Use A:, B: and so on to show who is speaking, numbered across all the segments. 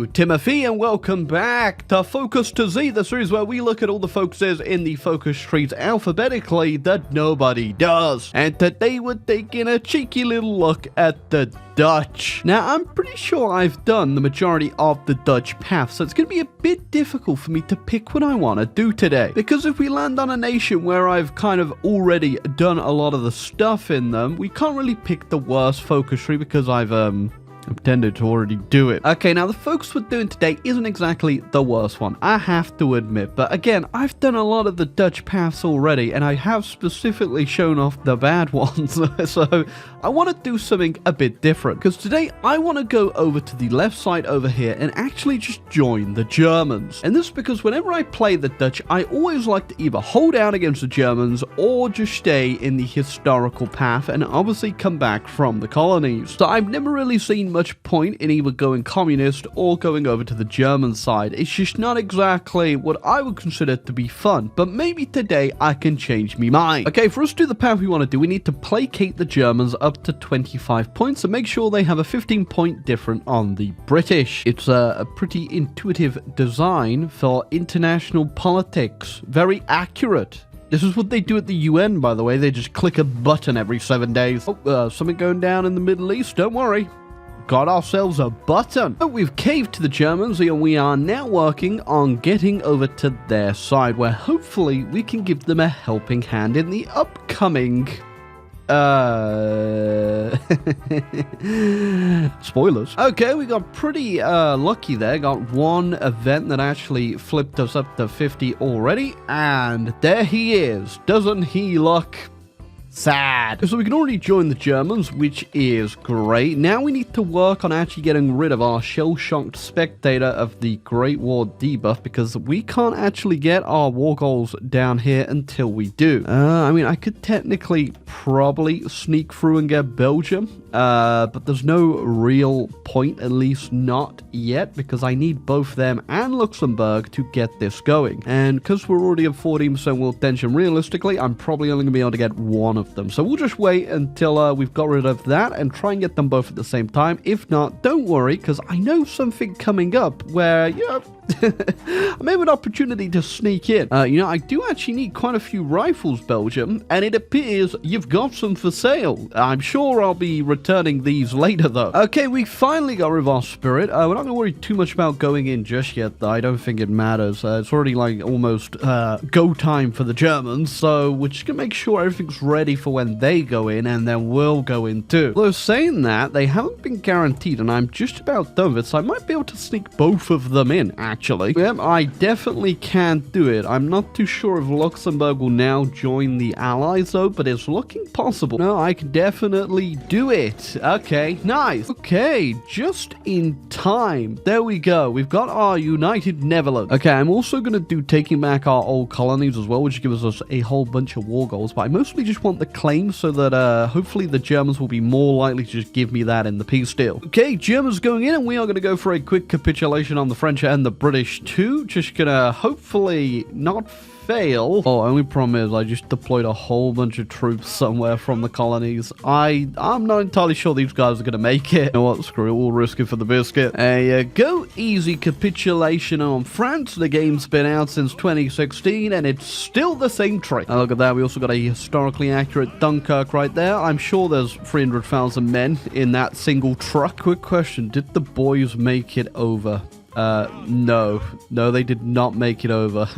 A: Hello, Timothy, and welcome back to Focus to Z, the series where we look at all the focuses in the focus trees alphabetically that nobody does. And today we're taking a cheeky little look at the Dutch. Now, I'm pretty sure I've done the majority of the Dutch path, so it's going to be a bit difficult for me to pick what I want to do today. Because if we land on a nation where I've kind of already done a lot of the stuff in them, we can't really pick the worst focus tree because I've tended to already do it. Okay, now the focus we're doing today isn't exactly the worst one, I have to admit, but again, I've done a lot of the Dutch paths already, and I have specifically shown off the bad ones, so I want to do something a bit different, because today I want to go over to the left side over here and actually just join the Germans. And this is because whenever I play the Dutch, I always like to either hold out against the Germans or just stay in the historical path and obviously come back from the colonies. So I've never really seen much point in either going communist or going over to the German side. It's just not exactly what I would consider to be fun, but maybe today I can change my mind. Okay, for us to do the path we want to do, we need to placate the Germans up to 25 points and make sure they have a 15-point difference on the British. It's a pretty intuitive design for international politics. Very accurate. This is what they do at the UN, by the way. They just click a button every 7 days. Oh, something going down in the Middle East? Don't worry. Got ourselves a button. But we've caved to the Germans, and we are now working on getting over to their side, where hopefully we can give them a helping hand in the upcoming spoilers. Okay, we got pretty lucky there. Got one event that actually flipped us up to 50 already, and there he is. Doesn't he look sad? So we can already join the Germans, which is great. Now we need to work on actually getting rid of our shell-shocked spectator of the Great War debuff, because we can't actually get our war goals down here until we do. I mean, I could technically probably sneak through and get Belgium, but there's no real point, at least not yet, because I need both them and Luxembourg to get this going. And because we're already at 14% world tension, realistically, I'm probably only going to be able to get one of them. So we'll just wait until we've got rid of that and try and get them both at the same time. If not, don't worry, because I know something coming up where, you know, I may have an opportunity to sneak in. You know, I do actually need quite a few rifles, Belgium, and it appears you've got some for sale. I'm sure I'll be returning these later, though. Okay, we finally got rid of our spirit. We're not going to worry too much about going in just yet, though. I don't think it matters. It's already, like, almost go time for the Germans, so we're just going to make sure everything's ready for when they go in, and then we'll go in, too. Although, saying that, they haven't been guaranteed, and I'm just about done with it, so I might be able to sneak both of them in, actually. Yep, I definitely can't do it. I'm not too sure if Luxembourg will now join the Allies, though, but it's looking possible. No, I can definitely do it. Okay, nice. Okay, just in time. There we go. We've got our United Netherlands. Okay, I'm also going to do taking back our old colonies as well, which gives us a whole bunch of war goals, but I mostly just want the claims so that hopefully the Germans will be more likely to just give me that in the peace deal. Okay, Germans going in, and we are going to go for a quick capitulation on the French and the British too. Just gonna hopefully not fail. Oh, only problem is I just deployed a whole bunch of troops somewhere from the colonies. I'm not entirely sure these guys are gonna make it. You know what, screw it, we'll risk it for the biscuit. There you go. Easy capitulation on France. The game's been out since 2016 and it's still the same trick. Now look at that, we also got a historically accurate Dunkirk right there. I'm sure there's 300,000 men in that single truck. Quick question, did the boys make it over? No, they did not make it over.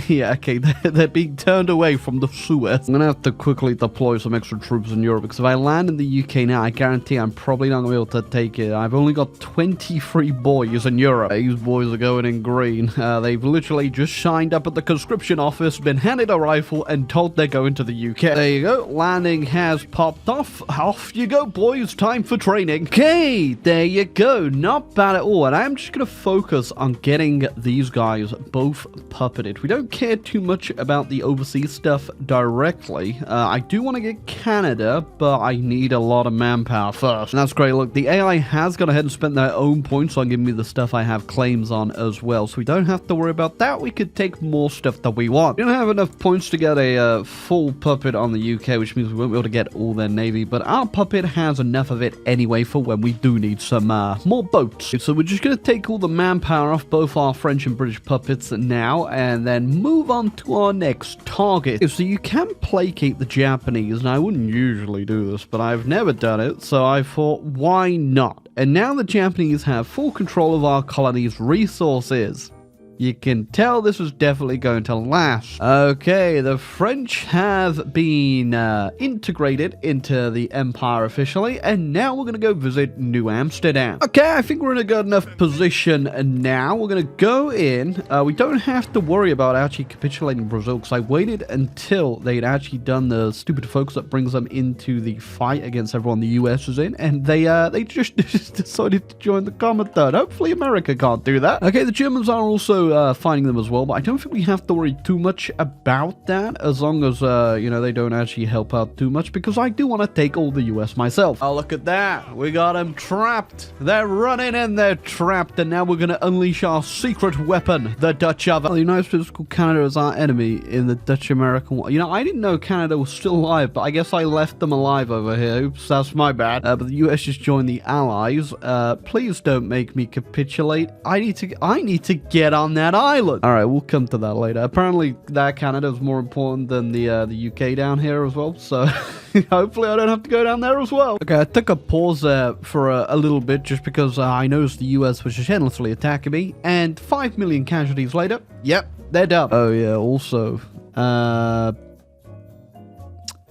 A: Yeah, okay, they're being turned away from the Suez. I'm gonna have to quickly deploy some extra troops in Europe, because if I land in the UK now, I guarantee I'm probably not gonna be able to take it. I've only got 23 boys in Europe. These boys are going in green. They've literally just signed up at the conscription office, been handed a rifle, and told they're going to the UK. There you go, landing has popped off. Off you go, boys, time for training. Okay, there you go, not bad at all, and I'm just gonna focus on getting these guys both puppeted. We don't care too much about the overseas stuff directly. I do want to get Canada, but I need a lot of manpower first. And that's great. Look, the AI has gone ahead and spent their own points on giving me the stuff I have claims on as well, so we don't have to worry about that. We could take more stuff that we want. We don't have enough points to get a full puppet on the UK, which means we won't be able to get all their navy, but our puppet has enough of it anyway for when we do need some more boats. So we're just going to take all the manpower off both our French and British puppets now, and then move on to our next target. So you can placate the Japanese, and I wouldn't usually do this, but I've never done it, so I thought, why not? And now the Japanese have full control of our colony's resources. You can tell this is definitely going to last. Okay, the French have been integrated into the empire officially, and now we're going to go visit New Amsterdam. Okay, I think we're in a good enough position now. We're going to go in. We don't have to worry about actually capitulating Brazil, because I waited until they'd actually done the stupid focus that brings them into the fight against everyone the US is in, and they just decided to join the common third. Hopefully America can't do that. Okay, the Germans are also finding them as well, but I don't think we have to worry too much about that, as long as you know, they don't actually help out too much, because I do want to take all the US myself. Oh, look at that, we got them trapped. They're running and they're trapped, and now we're going to unleash our secret weapon, the Dutch oven. Well, the United States called Canada as our enemy in the Dutch-American War. You know, I didn't know Canada was still alive, but I guess I left them alive over here. Oops, that's my bad. But the US just joined the Allies. Please don't make me capitulate. I need to get on that island. All right, we'll come to that later. Apparently, that Canada is more important than the UK down here as well. So hopefully, I don't have to go down there as well. Okay, I took a pause there for a little bit just because I noticed the US was just endlessly attacking me. And 5 million casualties later, yep, they're done. Oh yeah, also,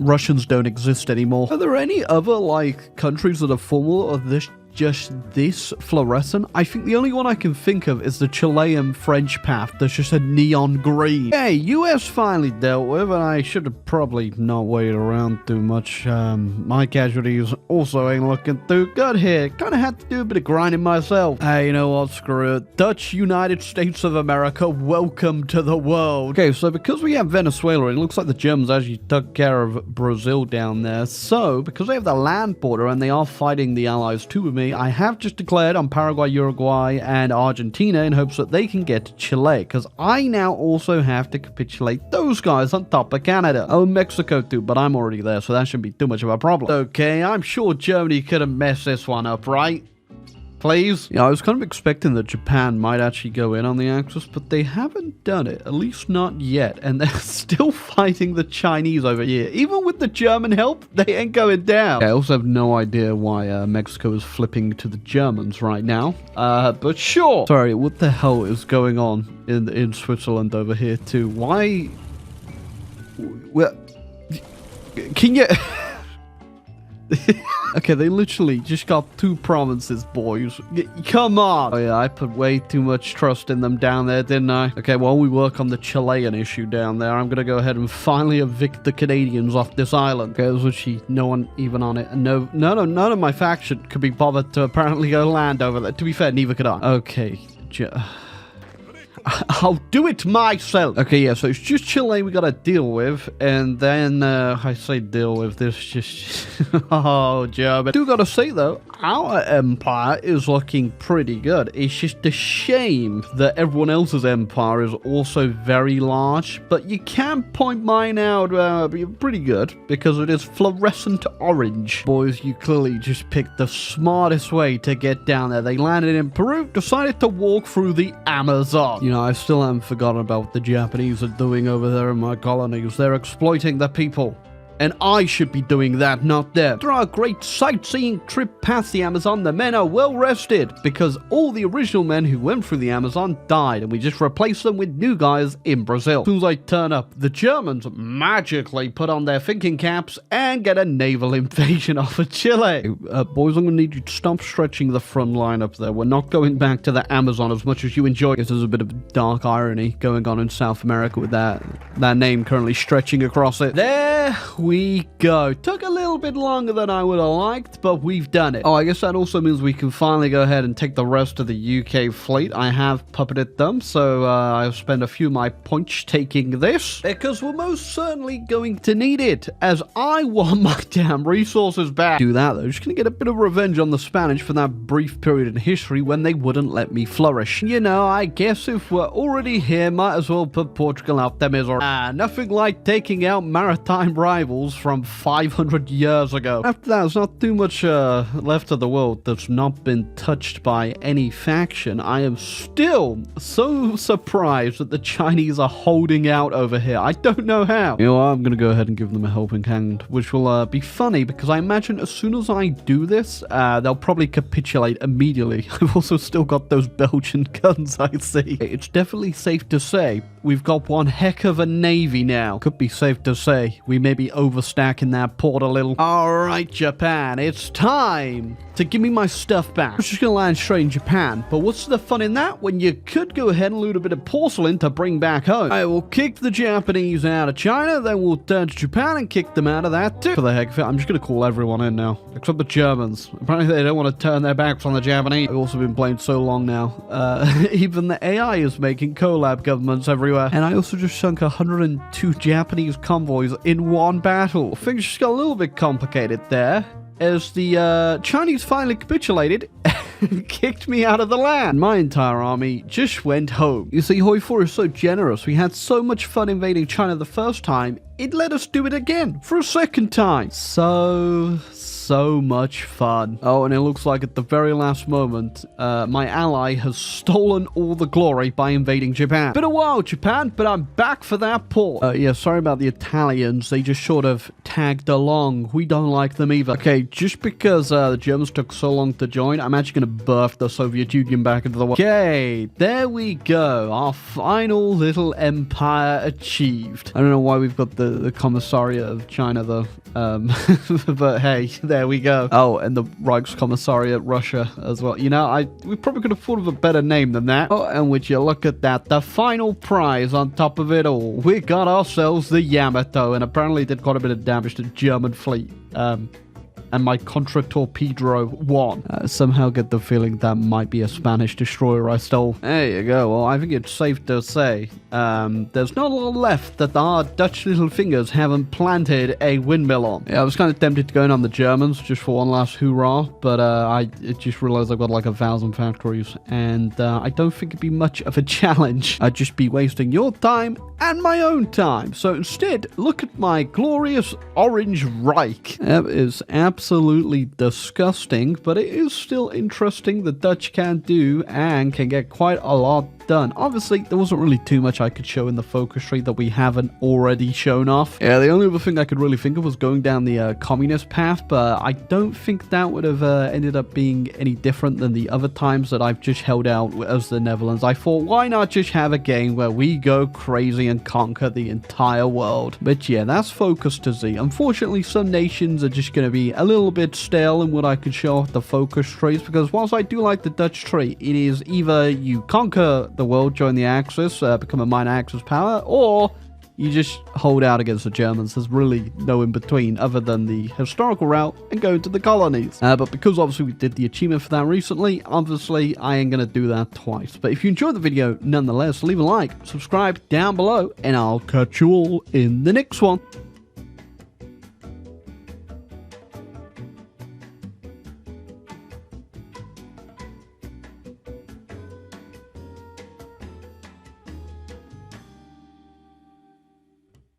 A: Russians don't exist anymore. Are there any other like countries that are formal of this? Just this fluorescent? I think the only one I can think of is the Chilean French path. There's just a neon green. Hey, US finally dealt with, and I should have probably not waited around too much. My casualties also ain't looking too good here. Kind of had to do a bit of grinding myself. Hey, you know what? Screw it. Dutch United States of America, welcome to the world. Okay, so because we have Venezuela, it looks like the Germans actually took care of Brazil down there. So, because they have the land border and they are fighting the Allies too with me, I have just declared on Paraguay, Uruguay, and Argentina in hopes that they can get to Chile, because I now also have to capitulate those guys on top of Canada. Oh, Mexico too, but I'm already there, so that shouldn't be too much of a problem. Okay, I'm sure Germany could have messed this one up, right? Please? Yeah, I was kind of expecting that Japan might actually go in on the Axis, but they haven't done it, at least not yet, and they're still fighting the Chinese over here. Even with the German help, they ain't going down. I also have no idea why Mexico is flipping to the Germans right now, but sure. Sorry, what the hell is going on in Switzerland over here too? Why? Well, can you... Okay, they literally just got 2 provinces, boys. Come on! Oh yeah, I put way too much trust in them down there, didn't I? Okay, while we work on the Chilean issue down there, I'm gonna go ahead and finally evict the Canadians off this island. Okay, there's literally no one even on it. And none of my faction could be bothered to apparently go land over there. To be fair, neither could I. Okay, I'll do it myself. Okay, yeah, so it's just Chile we gotta deal with, and then, I say deal with this, just, oh, German. Do gotta say, though, our empire is looking pretty good. It's just a shame that everyone else's empire is also very large, but you can point mine out pretty good, because it is fluorescent orange. Boys, you clearly just picked the smartest way to get down there. They landed in Peru, decided to walk through the Amazon. You know, I still haven't forgotten about what the Japanese are doing over there in my colonies. They're exploiting the people. And I should be doing that, not them. After our great sightseeing trip past the Amazon, the men are well rested, because all the original men who went through the Amazon died, and we just replaced them with new guys in Brazil. As soon as I turn up, the Germans magically put on their thinking caps and get a naval invasion off of Chile. Boys, I'm gonna need you to stop stretching the front line up there. We're not going back to the Amazon as much as you enjoy. I guess there's a bit of dark irony going on in South America with that name currently stretching across it. There we go. Took a little bit longer than I would have liked, but we've done it. Oh, I guess that also means we can finally go ahead and take the rest of the UK fleet. I have puppeted them, so I'll spend a few of my points taking this, because we're most certainly going to need it, as I want my damn resources back. Do that though, just gonna get a bit of revenge on the Spanish for that brief period in history when they wouldn't let me flourish. You know, I guess if we're already here, might as well put Portugal out their misery. Nothing like taking out maritime rivals. rivals from 500 years ago. After that, there's not too much left of the world that's not been touched by any faction. I am still so surprised that the Chinese are holding out over here. I don't know how. You know what? I'm going to go ahead and give them a helping hand, which will be funny because I imagine as soon as I do this, they'll probably capitulate immediately. I've also still got those Belgian guns, I see. It's definitely safe to say we've got one heck of a navy now. Could be safe to say we may be overstacking that port a little. All right, Japan, it's time to give me my stuff back. I'm just gonna land straight in Japan, but what's the fun in that when you could go ahead and loot a bit of porcelain to bring back home? I will kick the Japanese out of China, then we'll turn to Japan and kick them out of that too. For the heck of it, I'm just gonna call everyone in now, except the Germans. Apparently they don't want to turn their backs on the Japanese. I've also been blamed so long now. Even the AI is making collab governments everywhere. And I also just sunk 102 Japanese convoys in one battle. Things just got a little bit complicated there, as the Chinese finally capitulated and kicked me out of the land. My entire army just went home. You see, Hoi 4 is so generous. We had so much fun invading China the first time, it let us do it again for a second time. So much fun. Oh, and it looks like at the very last moment, my ally has stolen all the glory by invading Japan. Been a while, Japan, but I'm back for that port. Yeah, sorry about the Italians. They just sort of tagged along. We don't like them either. Okay, just because the Germans took so long to join, I'm actually going to birth the Soviet Union back into the world. Okay, there we go. Our final little empire achieved. I don't know why we've got the Commissariat of China, though. But hey, there we go. Oh, and the Reichskommissariat Russia as well. You know, we probably could have thought of a better name than that. Oh, and would you look at that, the final prize on top of it all. We got ourselves the Yamato, and apparently did quite a bit of damage to the German fleet. And my Contra Torpedo won. Somehow get the feeling that might be a Spanish destroyer I stole. There you go. Well, I think it's safe to say there's not a lot left that our Dutch little fingers haven't planted a windmill on. Yeah, I was kind of tempted to go in on the Germans just for one last hoorah, but I just realized I've got like 1,000 factories, and I don't think it'd be much of a challenge. I'd just be wasting your time and my own time. So instead, look at my glorious Orange Reich. That is absolutely disgusting, but it is still interesting. The Dutch can do and can get quite a lot done. Obviously, there wasn't really too much I could show in the focus tree that we haven't already shown off. Yeah, the only other thing I could really think of was going down the communist path, but I don't think that would have ended up being any different than the other times that I've just held out as the Netherlands. I thought, why not just have a game where we go crazy and conquer the entire world? But yeah, that's focus to Z. Unfortunately, some nations are just going to be a little bit stale in what I could show off the focus trees, because whilst I do like the Dutch tree, it is either you conquer the world, join the Axis, become a minor Axis power, or you just hold out against the Germans. There's really no in between other than the historical route and go to the colonies. But because obviously we did the achievement for that recently, obviously I ain't gonna do that twice. But if you enjoyed the video, nonetheless, leave a like, subscribe down below, and I'll catch you all in the next one.